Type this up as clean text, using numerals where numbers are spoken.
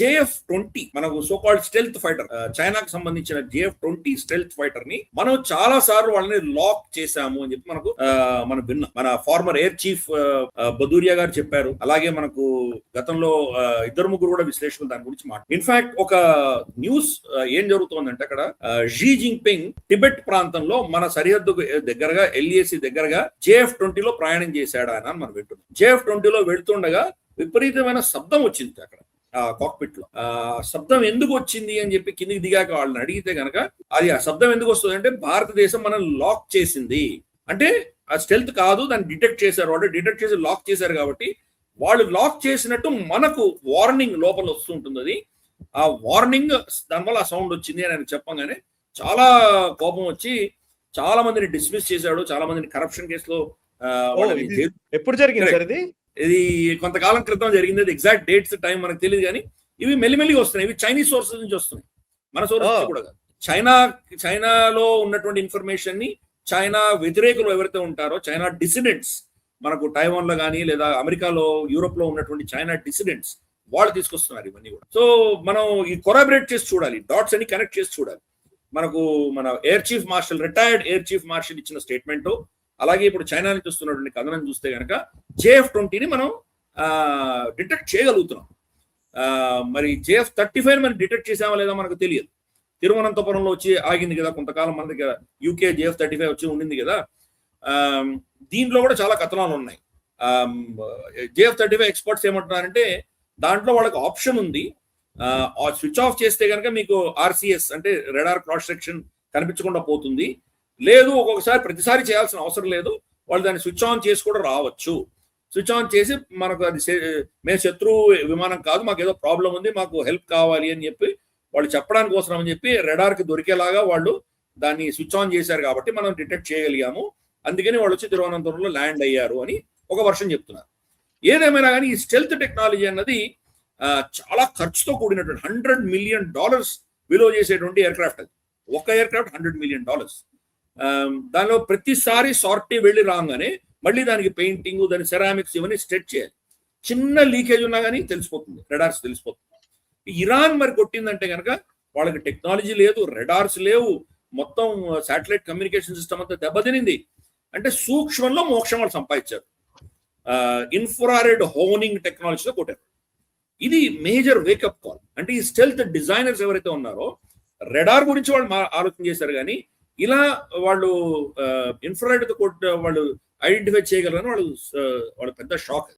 JF-20 మనకు so called stealth fighter, చైనాకు సంబంధించిన JF-20 స్టెల్త్ ఫైటర్ ని మనం చాలా సార్లు వాళ్ళని లాక్ చేశాము అని చెప్పి మనం విన్నాం. మన ఫార్మర్ ఎయిర్ చీఫ్ బదూరియా గారు చెప్పారు. అలాగే మనకు గతంలో ఇద్దరు ముగ్గురు కూడా విశ్లేషకులు దాని గురించి మాట్లాడారు. ఇన్ఫాక్ట్ ఒక న్యూస్ ఏం జరుగుతోందంటే అక్కడ షీ జిన్పింగ్ టిబెట్ ప్రాంతంలో మన సరిహద్దు దగ్గరగా LAC దగ్గరగా JF-20 లో ప్రయాణం చేశాడా అని మనం వింటున్నాం. JF-20 లో వెళ్తుండగా విపరీతమైన శబ్దం వచ్చింది అక్కడ కాక్పిట్ లో. శబ్దం ఎందుకు వచ్చింది అని చెప్పి కిందికి దిగాక వాళ్ళని అడిగితే గనక అది ఆ శబ్దం ఎందుకు వస్తుంది అంటే భారతదేశం మనం లాక్ చేసింది అంటే ఆ స్టెల్త్ కాదు, దాన్ని డిటెక్ట్ చేశారు. వాళ్ళు డిటెక్ట్ చేసి లాక్ చేశారు కాబట్టి వాళ్ళు లాక్ చేసినట్టు మనకు వార్నింగ్ లోపల వస్తుంటుంది. అది ఆ వార్నింగ్ దానివల్ల ఆ సౌండ్ వచ్చింది అని ఆయన చెప్పగానే చాలా కోపం వచ్చి చాలా మందిని డిస్మిస్ చేశాడు. చాలా మందిని కరప్షన్ కేసులో ఎప్పుడు జరిగింది సార్ ఇది కొంతకాలం క్రితం జరిగింది. అది ఎగ్జాక్ట్ డేట్స్ టైం మనకు తెలియదు కానీ ఇవి మెల్లిమెల్లిగా వస్తున్నాయి. ఇవి చైనీస్ సోర్సెస్ నుంచి వస్తున్నాయి, మన సోర్సెస్ కూడా కాదు. చైనాలో ఉన్నటువంటి ఇన్ఫర్మేషన్ ని చైనా వ్యతిరేకులు ఎవరైతే ఉంటారో, చైనా డిసిడెంట్స్, మనకు టైవాన్ లో కానీ లేదా అమెరికాలో యూరోప్ లో ఉన్నటువంటి చైనా డిసిడెంట్స్ వాళ్ళు తీసుకొస్తున్నారు ఇవన్నీ కూడా. సో మనం ఈ కొరాబరేట్ చేసి చూడాలి, డాట్స్ అని కనెక్ట్ చేసి చూడాలి. మనకు మన air chief marshal, retired air chief marshal ఇచ్చిన స్టేట్మెంట్, అలాగే ఇప్పుడు చైనా నుంచి వస్తున్నటువంటి కథనం చూస్తే కనుక JF-20ని మనం డిటెక్ట్ చేయగలుగుతున్నాం. మరి JF-35 మనం డిటెక్ట్ చేసామా లేదా మనకు తెలియదు. తిరువనంతపురంలో వచ్చి ఆగింది కదా కొంతకాలం, మన దగ్గర UK JF-35 వచ్చి ఉండింది కదా. దీంట్లో కూడా చాలా కథనాలు ఉన్నాయి. JF-35 ఎక్స్పర్ట్స్ ఏమంటున్నారంటే దాంట్లో వాళ్ళకి ఆప్షన్ ఉంది, స్విచ్ ఆఫ్ చేస్తే కనుక మీకు RCS అంటే రాడార్ క్రాస్ సెక్షన్ కనిపించకుండా పోతుంది. లేదు ఒక్కొక్కసారి ప్రతిసారి చేయాల్సిన అవసరం లేదు, వాళ్ళు దాన్ని స్విచ్ ఆన్ చేసి కూడా రావచ్చు. స్విచ్ ఆన్ చేసి మనకు అది మేము శత్రు విమానం కాదు, మాకు ఏదో ప్రాబ్లం ఉంది, మాకు హెల్ప్ కావాలి అని చెప్పి వాళ్ళు చెప్పడానికి కోసం అని చెప్పి రెడార్కి దొరికేలాగా వాళ్ళు దాన్ని స్విచ్ ఆన్ చేశారు కాబట్టి మనం డిటెక్ట్ చేయగలిగాము. అందుకని వాళ్ళు వచ్చి తిరువనంతపురంలో ల్యాండ్ అయ్యారు అని ఒక వర్షన్ చెప్తున్నారు. ఏదేమైనా కానీ ఈ స్టెల్త్ టెక్నాలజీ అన్నది చాలా ఖర్చుతో కూడినటువంటి $100 million విలువ చేసేటువంటి ఎయిర్క్రాఫ్ట్. అది ఒక ఎయిర్క్రాఫ్ట్ $100 million. దానిలో ప్రతిసారి సార్టీ వెళ్ళి రాగానే మళ్ళీ దానికి పెయింటింగ్, దాని సెరామిక్స్ ఇవన్నీ స్ట్రెచ్ చేయాలి. చిన్న లీకేజ్ ఉన్నా కానీ తెలిసిపోతుంది, రెడార్స్ తెలిసిపోతుంది. ఇరాన్ మరి కొట్టిందంటే కనుక వాళ్ళకి టెక్నాలజీ లేదు, రెడార్స్ లేవు, మొత్తం శాటిలైట్ కమ్యూనికేషన్ సిస్టమ్ అంతా దెబ్బతినింది. అంటే సూక్ష్మంలో మోక్షం వాళ్ళు సంపాదించారు. ఇన్ఫ్రారెడ్ హోనింగ్ టెక్నాలజీతో కొట్టారు. ఇది మేజర్ వేకప్ కాల్. అంటే ఈ స్టెల్త్ డిజైనర్స్ ఎవరైతే ఉన్నారో రెడార్ గురించి వాళ్ళు ఆలోచన చేశారు కానీ ఇలా వాళ్ళు ఇన్ఫ్రారెడ్ తో వాళ్ళు ఐడెంటిఫై చేయగలరని వాళ్ళు పెద్ద షాక్.